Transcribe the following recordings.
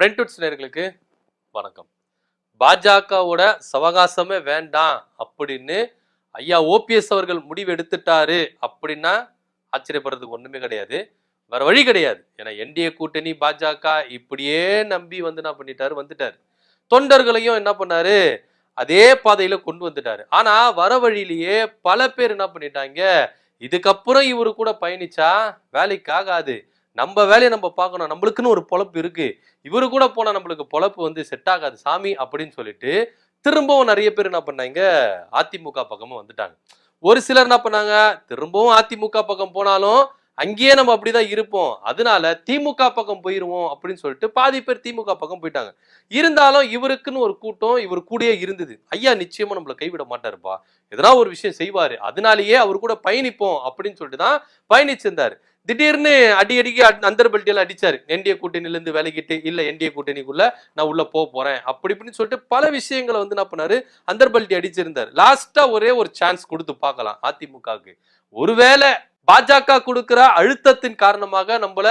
பிரிண்டவுட்ஸ் நேயர்களுக்கு வணக்கம். பாஜகவோட சவகாசமே வேண்டாம் அப்படின்னு ஐயா ஓபிஎஸ் அவர்கள் முடிவு எடுத்துட்டாரு அப்படின்னா ஆச்சரியப்படுறதுக்கு ஒண்ணுமே கிடையாது. வேற வழி கிடையாது. ஏன்னா என்டிஏ கூட்டணி பாஜக இப்படியே நம்பி என்ன வந்துட்டாரு. தொண்டர்களையும் என்ன பண்ணாரு, அதே பாதையில கொண்டு வந்துட்டாரு. ஆனா வர வழியிலேயே பல பேர் என்ன பண்ணிட்டாங்க, இதுக்கப்புறம் இவரு கூட பயணிச்சா வேலைக்கு ஆகாது, நம்ம வேலையை நம்ம பார்க்கணும், நம்மளுக்குன்னு ஒரு பொழப்பு இருக்கு, இவரு கூட போனா நம்மளுக்கு பொழப்பு செட் ஆகாது சாமி அப்படின்னு சொல்லிட்டு திரும்பவும் நிறைய பேர் என்ன பண்ணாங்க, அதிமுக பக்கமும் வந்துட்டாங்க. ஒரு சிலர் என்ன பண்ணாங்க, திரும்பவும் அதிமுக பக்கம் போனாலும் அங்கேயே நம்ம அப்படிதான் இருப்போம், அதனால திமுக பக்கம் போயிருவோம் அப்படின்னு சொல்லிட்டு பாதி பேர் திமுக பக்கம் போயிட்டாங்க. இருந்தாலும் இவருக்குன்னு ஒரு கூட்டம் இவர் கூடயே இருந்தது. ஐயா நிச்சயமா நம்மள கைவிட மாட்டாருப்பா, எதனா ஒரு விஷயம் செய்வாரு, அதனாலேயே அவர் கூட பயணிப்போம் அப்படின்னு சொல்லிட்டு தான் பயணிச்சிருந்தாரு. திடீர்னு அடிக்கடிக்கு அந்தர்பல்ட்டியெல்லாம் அடிச்சாரு. என்டிஏ கூட்டணியில இருந்து விலகிட்டு இல்ல என்டிஏ கூட்டணிக்குள்ள நான் உள்ள போறேன் அப்படி இப்படின்னு சொல்லிட்டு பல விஷயங்களை என்ன பண்ணாரு, அந்தர்பல்ட்டி அடிச்சிருந்தாரு. லாஸ்டா ஒரே ஒரு சான்ஸ் கொடுத்து பார்க்கலாம் அதிமுகவுக்கு. ஒருவேளை பாஜக கொடுக்கிற அழுத்தத்தின் காரணமாக நம்மள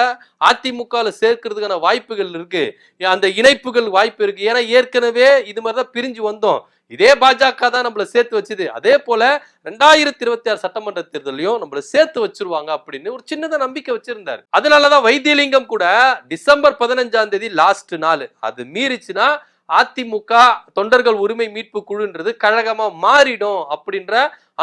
அதிமுக சேர்க்கிறதுக்கான வாய்ப்புகள் இருக்கு, அந்த இணைப்புகள் வாய்ப்பு இருக்கு. ஏன்னா ஏற்கனவே இது மாதிரிதான் பிரிஞ்சு வந்தோம், இதே பாஜக தான் நம்மள சேர்த்து வச்சுது. அதே போல 2026 சட்டமன்ற தேர்தலையும் நம்மள சேர்த்து வச்சிருவாங்க அப்படின்னு ஒரு சின்னதா நம்பிக்கை வச்சிருந்தாரு. அதனாலதான் வைத்தியலிங்கம் கூட டிசம்பர் 15ஆம் தேதி லாஸ்ட் நாள், அது மீறிச்சுன்னா அதிமுக தொண்டர்கள் உரிமை மீட்பு குழுன்றது கழகமா மாறிடும் அப்படின்ற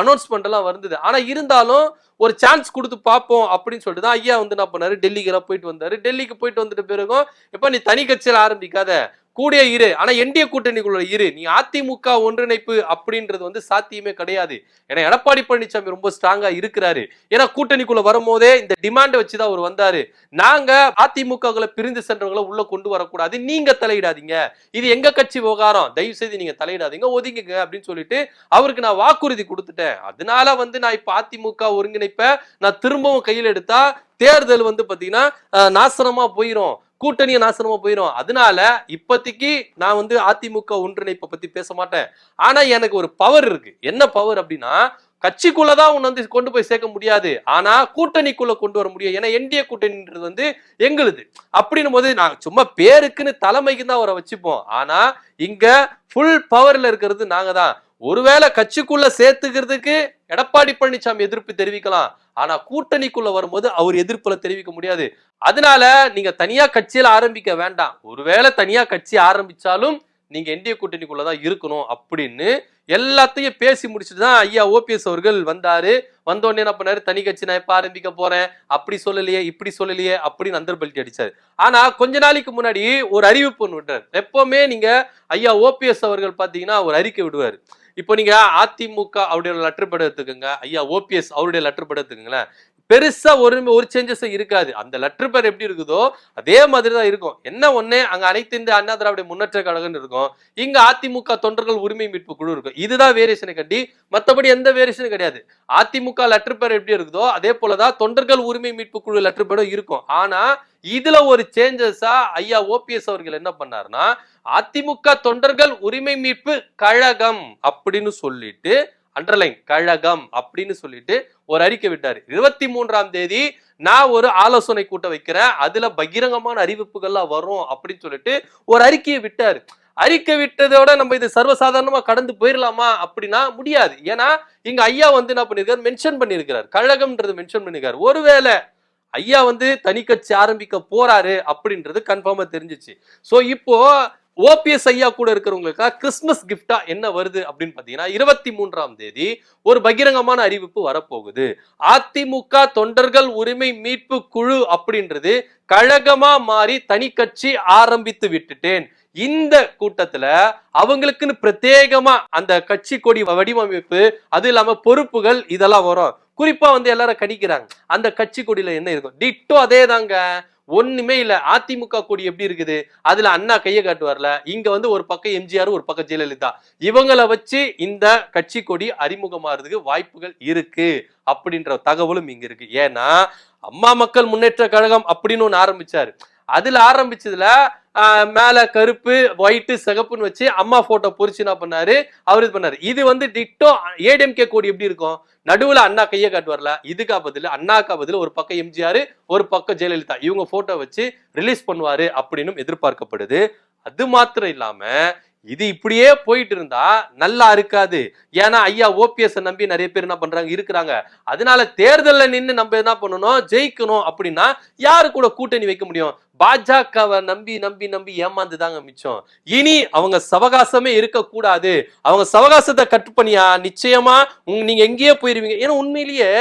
அனௌன்ஸ்மெண்ட் எல்லாம் வந்தது. ஆனா இருந்தாலும் ஒரு சான்ஸ் கொடுத்து பார்ப்போம் அப்படின்னு சொல்லிட்டு தான் ஐயா என்ன பண்ணாரு, டெல்லிக்கு எல்லாம் போயிட்டு வந்தாரு. டெல்லிக்கு போயிட்டு வந்துட்டு பிறகும் இப்ப நீ தனி கட்சியில ஆரம்பிக்காத, கூடிய இரு, ஆனா என்டிஏ கூட்டணிக்குள்ள இரு, நீ அதிமுக ஒன்றிணைப்பு அப்படின்றது சாத்தியமே கிடையாது. ஏன்னா எடப்பாடி பழனிசாமி ரொம்ப ஸ்ட்ராங்கா இருக்கிறாரு. ஏன்னா கூட்டணிக்குள்ள வரும்போதே இந்த டிமாண்ட் வச்சுதான் அவர் வந்தாரு, நாங்க அதிமுக பிரிந்து சென்றவங்களை உள்ள கொண்டு வரக்கூடாது, நீங்க தலையிடாதீங்க, இது எங்க கட்சி விவகாரம், தயவு செய்து நீங்க தலையிடாதீங்க, ஒதுங்குங்க அப்படின்னு சொல்லிட்டு அவருக்கு நான் வாக்குறுதி கொடுத்துட்டேன். அதனால நான் இப்ப அதிமுக ஒருங்கிணைப்ப நான் திரும்பவும் கையில் எடுத்தா தேர்தல் பாத்தீங்கன்னா நாசனமா போயிரும், கூட்டணியை நாசனமா போயிடும். அதனால இப்போதைக்கு நான் அதிமுக ஒன்றிணைப்பை பத்தி பேச மாட்டேன். ஆனா எனக்கு ஒரு பவர் இருக்கு. என்ன பவர் அப்படின்னா, கட்சிக்குள்ளதான் உன்னை கொண்டு போய் சேர்க்க முடியாது, ஆனா கூட்டணிக்குள்ள கொண்டு வர முடியும். ஏன்னா என்டிஏ கூட்டணின்றது எங்களுது அப்படின்னும் போது நான் சும்மா பேருக்குன்னு தலைமைக்கு தான் அவரை வச்சுப்போம். ஆனா இங்க ஃபுல் பவர்ல இருக்கிறது நாங்க தான். ஒருவேளை கட்சிக்குள்ள சேர்த்துக்கிறதுக்கு எடப்பாடி பழனிசாமி எதிர்ப்பு தெரிவிக்கலாம், ஆனா கூட்டணிக்குள்ள வரும்போது அவர் எதிர்ப்புல தெரிவிக்க முடியாது. அதனால நீங்க தனியா கட்சியில ஆரம்பிக்க வேண்டாம், ஒருவேளை தனியா கட்சி ஆரம்பிச்சாலும் நீங்க என்டிஏ கூட்டணிக்குள்ளதான் இருக்கணும் அப்படின்னு எல்லாத்தையும் பேசி முடிச்சுட்டு தான் ஐயா ஓபிஎஸ் அவர்கள் வந்தாரு. வந்தோடனே என்ன பண்ணாரு, தனி கட்சி நான் எப்ப ஆரம்பிக்க போறேன், அப்படி சொல்லலையே இப்படி சொல்லலையே அப்படின்னு அந்தர்பல்ட்டி அடிச்சாரு. ஆனா கொஞ்ச நாளைக்கு முன்னாடி ஒரு அறிவிப்பு ஒன்று விட்டாரு. எப்பவுமே நீங்க ஐயா ஓபிஎஸ் அவர்கள் பாத்தீங்கன்னா ஒரு அறிக்கை விடுவாரு. இப்போ நீங்க அதிமுக அவருடைய லெட்டர் பட எடுத்துக்கோங்க, ஐயா ஓபிஎஸ் அவருடைய லெட்டர் பட எடுத்துக்கங்களேன், பெருசா ஒரு சேஞ்சஸ் இருக்காது. அந்த லெட்டர் பேர் எப்படி இருக்குதோ அதே மாதிரிதான் இருக்கும். என்ன ஒண்ணு, அங்க அனைத்து இந்த அண்ணா திராவிட முன்னேற்ற கழகம் இருக்கும், இங்க அதிமுக தொண்டர்கள் உரிமை மீட்பு குழு இருக்கும். இதுதான் வேரியேஷனை கட்டி, மற்றபடி எந்த வேரியேஷனும் கிடையாது. அதிமுக லெட்டர் பேர் எப்படி இருக்குதோ அதே போலதான் தொண்டர்கள் உரிமை மீட்பு குழு லெட்டர் பேரும் இருக்கும். ஆனா இதுல ஒரு சேஞ்சஸா ஐயா ஓபிஎஸ் அவர்கள் என்ன பண்ணாருன்னா, அதிமுக தொண்டர்கள் உரிமை மீட்பு கழகம் அப்படின்னு சொல்லிட்டு, அண்டர்லைன் கழகம் அப்படின்னு சொல்லிட்டு ஒரு அறிக்கை விட்டாரு. 23ஆம் தேதி நான் ஒரு ஆலோசனை கூட்டம் வைக்கிறேன், அதுல பகிரங்கமான அறிவிப்புகள்லாம் வரும் அப்படின்னு சொல்லிட்டு ஒரு அறிக்கையை விட்டாரு. அறிக்கை விட்டதோட நம்ம இது சர்வசாதாரணமா கடந்து போயிடலாமா அப்படின்னா முடியாது. ஏன்னா இங்க ஐயா என்ன பண்ணிருக்காரு, மென்ஷன் பண்ணிருக்கிறார், கழகம்ன்றது மென்ஷன் பண்ணிருக்காரு. ஒருவேளை ஐயா தனி கட்சி ஆரம்பிக்க போறாரு அப்படின்றது கன்ஃபார்மா தெரிஞ்சிச்சு. சோ இப்போ ஓபிஎஸ் ஐயா கூட இருக்கிறவங்களுக்கு கிறிஸ்துமஸ் கிஃப்டா என்ன வருது அப்படின்னு பாத்தீங்கன்னா, 23ஆம் தேதி ஒரு பகிரங்கமான அறிவிப்பு வரப்போகுது. அதிமுக தொண்டர்கள் உரிமை மீட்பு குழு அப்படின்றது கழகமா மாறி தனி கட்சி ஆரம்பித்து விட்டுட்டேன். இந்த கூட்டத்துல அவங்களுக்குன்னு பிரத்யேகமா அந்த கட்சி கொடி வடிவமைப்பு, அது இல்லாம பொறுப்புகள் இதெல்லாம் வரும். குறிப்பா எல்லாரும் கடிக்கிறாங்க, அந்த கட்சி கொடியில என்ன இருக்கும், டிட்டோ அதே தாங்க, ஒண்ணுமே இல்ல. அதிமுக கொடி எப்படி இருக்குது, அதுல அண்ணா கையை காட்டுவார்ல, இங்க ஒரு பக்கம் எம்ஜிஆர் ஒரு பக்கம் ஜெயலலிதா, இவங்களை வச்சு இந்த கட்சி கொடி அறிமுகமாறதுக்கு வாய்ப்புகள் இருக்கு அப்படின்ற தகவலும் இங்க இருக்கு. ஏன்னா அம்மா மக்கள் முன்னேற்ற கழகம் அப்படின்னு ஒண்ணு ஆரம்பிச்சாரு. அதுல ஆரம்பிச்சதுல மேல கருப்பு ஒயிட் சிகப்புன்னு வச்சு அம்மா போட்டோ பொறிச்சு என்ன பண்ணாரு, அவர் இது பண்ணாரு. இது வந்து டிட்டோ ஏடிஎம்கே கோடி எப்படி இருக்கும், நடுவுல அண்ணா கையை காட்டுவார்ல, இதுக்கா பதில் அண்ணாக்கா பதில் ஒரு பக்கம் எம்ஜிஆர் ஒரு பக்கம் ஜெயலலிதா இவங்க போட்டோ வச்சு ரிலீஸ் பண்ணுவாரு அப்படின்னு எதிர்பார்க்கப்படுது. அது மாத்திரம் இல்லாம இது இப்படியே போயிட்டு இருந்தா நல்லா இருக்காது. ஏன்னா ஐயா ஓபிஎஸ் நம்பி நிறைய பேர் என்ன பண்றாங்க இருக்கிறாங்க. அதனால தேர்தல்ல நின்று நம்ம என்ன பண்ணணும், ஜெயிக்கணும் அப்படின்னா யாரு கூட கூட்டணி வைக்க முடியும்? பாஜகவை நம்பி நம்பி நம்பி ஏமாந்துதாங்க மிச்சம். இனி அவங்க சவகாசமே இருக்க கூடாது. அவங்க சவகாசத்தை கட்டுப்பணியா நிச்சயமா நீங்க எங்கேயே போயிருவீங்க. ஏன்னா உண்மையிலேயே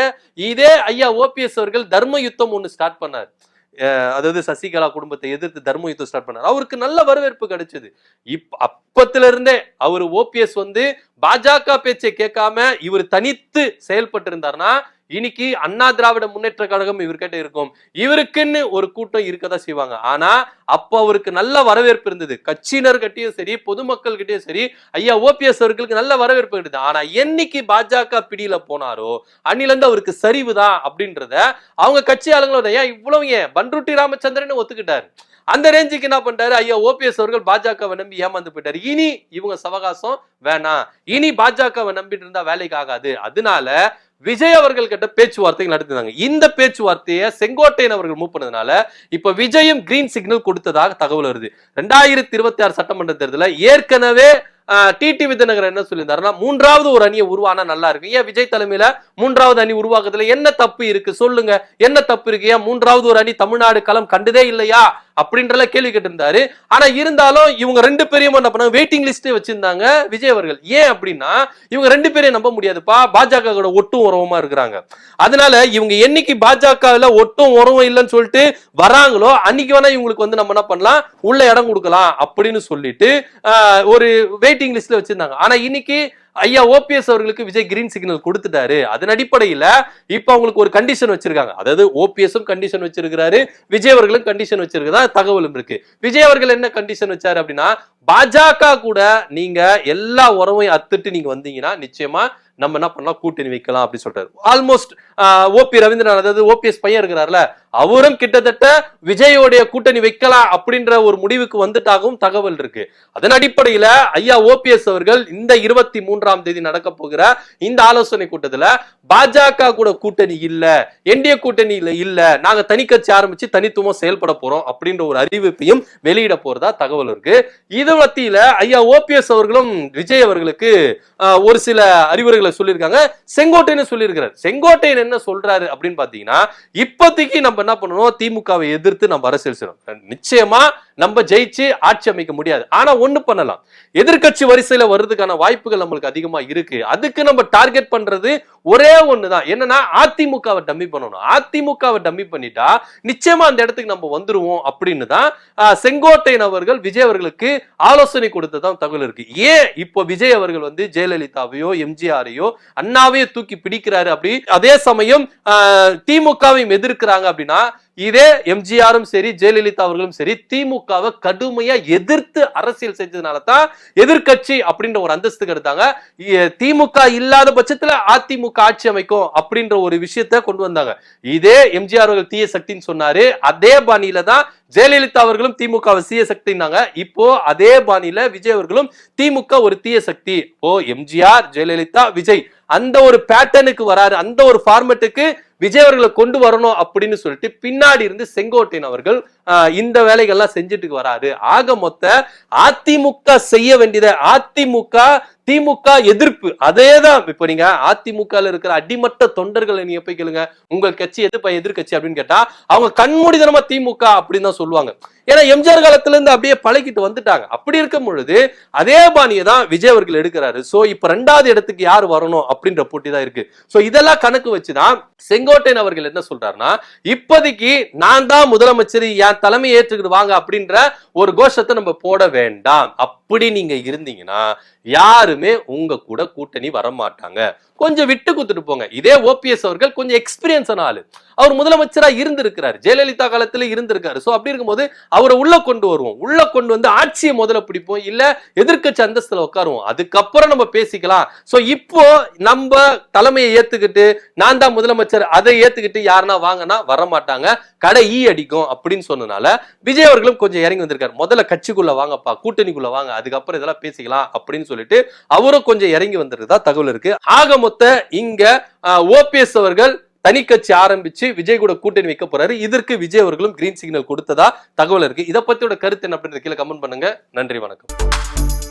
இதே ஐயா ஓபிஎஸ் அவர்கள் தர்ம யுத்தம் ஒண்ணு ஸ்டார்ட் பண்ணார். அதாவது சசிகலா குடும்பத்தை எதிர்த்து தர்ம யுத்தம் ஸ்டார்ட் பண்ணார். அவருக்கு நல்ல வரவேற்பு கிடைச்சது. அப்பத்துல இருந்தே அவர் ஓபிஎஸ் வந்து பாஜக பேச்சை கேட்காம இவர் தனித்து செயல்பட்டு இருந்தார்னா இன்னைக்கு அண்ணா திராவிட முன்னேற்ற கழகம் இவர்கிட்ட இருக்கும். இவருக்குன்னு ஒரு கூட்டம் இருக்கதான் செய்வாங்க. ஆனா அப்ப அவருக்கு நல்ல வரவேற்பு இருந்தது. கட்சியினர் கிட்டயும் சரி பொதுமக்கள் கிட்டயும் சரி ஐயா ஓபிஎஸ் அவர்களுக்கு நல்ல வரவேற்பு இருந்தது. ஆனா என்னைக்கு பாஜக பிடியில போனாரோ அன்னில இருந்து அவருக்கு சரிவுதான் அப்படின்றத அவங்க கட்சி ஆளுங்களோட ஏன் இவ்வளவு ஏன் பண்ருட்டி ராமச்சந்திரன் ஒத்துக்கிட்டாரு. அந்த ரேஞ்சுக்கு என்ன பண்றாரு ஐயா ஓபிஎஸ் அவர்கள் பாஜகவை நம்பி ஏமாந்து போயிட்டாரு. இனி இவங்க சவகாசம் வேணாம், இனி பாஜகவை நம்பிட்டு இருந்தா வேலைக்கு ஆகாது. அதனால விஜய் அவர்கள் கிட்ட பேச்சுவார்த்தை நடத்தினாங்க. இந்த பேச்சுவார்த்தையை செங்கோட்டையன் அவர்கள் மூவ் பண்ணதுனால இப்ப விஜயும் கிரீன் சிக்னல் கொடுத்ததாக தகவல் வருது. 2026 சட்டமன்ற தேர்தலில் ஏற்கனவே டிடி விஜயநகர் என்ன சொல்லியிருந்தாருன்னா மூன்றாவது ஒரு அணியை உருவானா நல்லா இருக்கு. ஏன் விஜய் தலைமையில மூன்றாவது அணி உருவாக்குறதுல என்ன தப்பு இருக்கு சொல்லுங்க, என்ன தப்பு இருக்கு, ஏன் மூன்றாவது ஒரு அணி தமிழ்நாடு களம் கண்டதே இல்லையா அப்படின்ற கேள்வி கேட்டிருந்தாரு. ஆனா இருந்தாலும் இவங்க ரெண்டு பேரையும் என்ன பண்ணாங்க, வெயிட்டிங் லிஸ்டே வச்சிருந்தாங்க விஜய் அவர்கள். ஏன் அப்படின்னா இவங்க ரெண்டு பேரையும் நம்ப முடியாதுப்பா, பாஜக ஒட்டும் உறவுமா இருக்கிறாங்க. அதனால இவங்க என்னைக்கு பாஜகவில் ஒட்டும் உறவும் இல்லைன்னு சொல்லிட்டு வராங்களோ அன்னைக்கு வேணா இவங்களுக்கு வந்து நம்ம என்ன பண்ணலாம், உள்ள இடம் கொடுக்கலாம் அப்படின்னு சொல்லிட்டு ஒரு வெயிட்டிங் லிஸ்ட்ல வச்சிருந்தாங்க. ஆனா இன்னைக்கு ஐயா ஓபிஎஸ் அவர்களுக்கு விஜய் கிரீன் சிக்னல் கொடுத்துட்டாரு. அதன் அடிப்படையில இப்ப அவங்களுக்கு ஒரு கண்டிஷன் வச்சிருக்காங்க. அதாவது ஓபிஎஸும் கண்டிஷன் வச்சிருக்காரு, விஜய் அவர்களும் கண்டிஷன் வச்சிருக்கதா தகவலும் இருக்கு. விஜய் அவர்கள் என்ன கண்டிஷன் வச்சாரு அப்படின்னா, பாஜக கூட நீங்க எல்லா உறவையும் அத்துட்டு நீங்க வந்தீங்கன்னா நிச்சயமா நம்ம என்ன பண்ணலாம், கூட்டணி வைக்கலாம் அப்படின்னு சொல்றாரு. ஆல்மோஸ்ட் ஓபி ரவீந்திரநாத் அதாவது ஓபிஎஸ் பையன் இருக்கிறார்ல, அவரும் கிட்டத்தட்ட விஜயோடைய கூட்டணி வைக்கலாம் அப்படின்ற ஒரு முடிவுக்கு வந்துட்டாகவும் தகவல் இருக்கு. அதன் அடிப்படையில ஐயா ஓபிஎஸ் அவர்கள் இந்த 23ஆம் தேதி நடக்க போகிற இந்த ஆலோசனை கூட்டத்துல பாஜக கூட கூட்டணி இல்ல, என்டிஏ கூட்டணியில இல்ல, நாங்க தனி கட்சி ஆரம்பிச்சு தனித்துவம் செயல்பட போறோம் அப்படின்ற ஒரு அறிவிப்பையும் வெளியிட போறதா தகவல் இருக்கு. இது மத்தியில ஐயா ஓபிஎஸ் அவர்களும் விஜய் அவர்களுக்கு ஒரு சில அறிவுரைகளை சொல்லியிருக்காங்க. செங்கோட்டையன் சொல்லியிருக்கிறார். செங்கோட்டையன் என்ன சொல்றாரு அப்படின்னு பாத்தீங்கன்னா, இப்போதைக்கு நம்ம என்ன பண்ணணும், திமுகவை எதிர்த்து நம்ம அரசியல் செய்யணும். நிச்சயமா நம்ம ஜெயிச்சு ஆட்சி அமைக்க முடியாது. ஆனா ஒண்ணு பண்ணலாம், எதிர்கட்சி வரிசையில வர்றதுக்கான வாய்ப்புகள் நம்மளுக்கு அதிகமா இருக்கு. அதுக்கு நம்ம டார்கெட் பண்றது ஒரே ஒண்ணுதான், என்னன்னா அதிமுகவை டம்மி பண்ணணும். அதிமுகவை டம்மி பண்ணிட்டா நிச்சயமா அந்த இடத்துக்கு நம்ம வந்துருவோம் அப்படின்னு தான் செங்கோட்டையன் அவர்கள் விஜய் அவர்களுக்கு ஆலோசனை கொடுத்ததான் தகவல் இருக்கு. ஏன் இப்போ விஜய் அவர்கள் வந்து ஜெயலலிதாவையோ எம்ஜிஆரையோ அண்ணாவையோ தூக்கி பிடிக்கிறாரு, அப்படி அதே சமயம் திமுகவையும் எதிர்க்கிறாங்க அப்படின்னா, இதே எம்ஜிஆரும் சரி ஜெயலலிதா அவர்களும் சரி திமுகவை கடுமையா எதிர்த்து அரசியல் செஞ்சதுனால தான் எதிர்கட்சி அப்படின்ற ஒரு அந்தஸ்துக்கு எடுத்தாங்க. திமுக இல்லாத பட்சத்துல அதிமுக ஆட்சி அமைக்கும் அப்படின்ற ஒரு விஷயத்தை கொண்டு வந்தாங்க. இதே எம்ஜிஆர் அவர்கள் தீய சக்தின்னு சொன்னாரு, அதே பாணியில தான் ஜெயலலிதா அவர்களும் திமுக தீய சக்தினாங்க. இப்போ அதே பாணியில விஜய் அவர்களும் திமுக ஒரு தீய சக்தி, ஓ எம்ஜிஆர் ஜெயலலிதா விஜய் அந்த ஒரு பேட்டர்னுக்கு வராரு, அந்த ஒரு ஃபார்மேட்டுக்கு விஜய் அவர்களை கொண்டு வரணும் அப்படின்னு சொல்லிட்டு பின்னாடி இருந்து செங்கோட்டையன் அவர்கள் இந்த வேலைகள்லாம் செஞ்சுட்டு வராரு. ஆக மொத்த அதிமுக செய்ய வேண்டியதை அதிமுக திமுக எதிர்ப்பு அதேதான். இப்ப நீங்க அதிமுக இருக்கிற அடிமட்ட தொண்டர்களை நீங்க போய் கேளுங்க, உங்கள் கட்சி எதிர்கட்சி அப்படின்னு கேட்டா அவங்க கண்மூடிதனமா திமுக அப்படின்னு தான் சொல்லுவாங்க. ஏன்னா எம்ஜிஆர் காலத்துல இருந்து அப்படியே பழகிட்டு வந்துட்டாங்க. அப்படி இருக்கும் பொழுது அதே பாணியை தான் விஜய் அவர்கள் எடுக்கிறாரு. சோ இப்ப 2வது இடத்துக்கு யார் வரணும் அப்படின்ற போட்டி தான் இருக்கு. சோ இதெல்லாம் கணக்கு வச்சுதான் செங்கோட்டையன் அவர்கள் என்ன சொல்றாருன்னா, இப்போதைக்கு நான் தான் முதலமைச்சர், என் தலைமை ஏற்றுக்கிட்டு வாங்க அப்படின்ற ஒரு கோஷத்தை நம்ம போட வேண்டாம். அப்படி நீங்க இருந்தீங்கன்னா யாருமே உங்க கூட கூட்டணி வர மாட்டாங்க. கொஞ்சம் விட்டு குத்துட்டு போங்க. இதே ஓபிஎஸ் அவர்கள் கொஞ்சம் எக்ஸ்பீரியன்ஸ் ஆளு, அவர் முதலமைச்சரா இருந்திருக்கிறார், ஜெயலலிதா காலத்துல இருந்திருக்காரு. சோ அப்படி இருக்கும்போது அவரை உள்ள கொண்டு வருவோம், உள்ள கொண்டு வந்து ஆட்சியை முதல்ல பிடிப்போம், இல்ல எதிர்க்கட்சி அந்தஸ்துல உட்காருவோம், அதுக்கப்புறம் நம்ம பேசிக்கலாம். சோ இப்போ நம்ம தலைமையை ஏத்துக்கிட்டு நான் தான் முதலமைச்சர் அதை ஏத்துக்கிட்டு யாருன்னா வாங்கினா வரமாட்டாங்க, கடை ஈ அடிக்கும் அப்படின்னு சொன்னனால விஜய் அவர்களும் கொஞ்சம் இறங்கி வந்திருக்காரு. முதல்ல கட்சிக்குள்ள வாங்கப்பா, கூட்டணிக்குள்ள வாங்க, அதுக்கப்புறம் இதெல்லாம் பேசிக்கலாம் அப்படின்னு சொல்லிட்டு அவரும் கொஞ்சம் இறங்கி வந்திருக்கதா தகவல் இருக்கு. ஆக மொத்த இங்க ஓபிஎஸ் அவர்கள் தனி கட்சி ஆரம்பிச்சு விஜய் கூட கூட்டணி வைக்க போறாரு. இதற்கு விஜய் அவர்களும் கிரீன் சிக்னல் கொடுத்ததா தகவல் இருக்கு. இதை பத்தியோட கருத்து என்ன அப்படின்றது கீழே கமெண்ட் பண்ணுங்க. நன்றி, வணக்கம்.